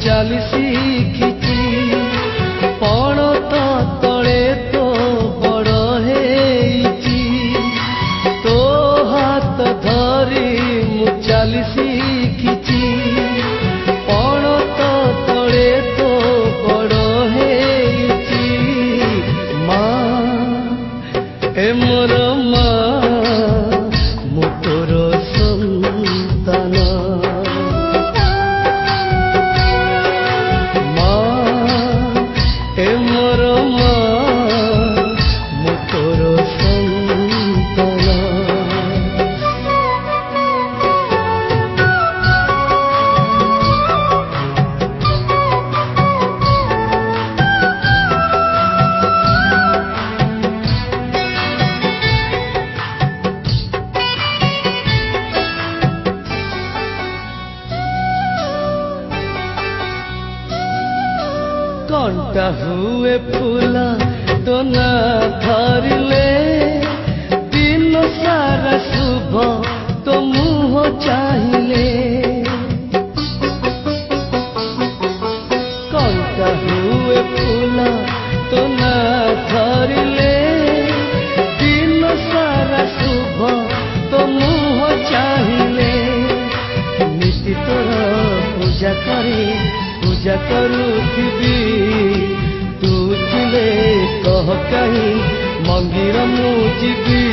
ଚାଲି ଶିଖିଛି ପଣ ତ ତଳେ ତୋ ବଡ଼ ହେଇଛି ତୋ ହାତ ଧରି ମୁଁ ଚାଲି ଶିଖିଛି ପଣ ତ ତଳେ ତୋ ବଡ଼ ହେଇଛି ମା ଏ ମୋର ମା ମୁଁ ତୋର ସନ୍ତାନ कंटा हुए फूला तो ना धरले दिन सारा शुभ तो मुँह चाहिए कंटा हुए फूला तो ना धरले दिन सारा शुभ तो मुँह चाहिए नीति तोर पूजा करुथिबी तू ଥିଲେ कह कहीं मंदिर मु जीवी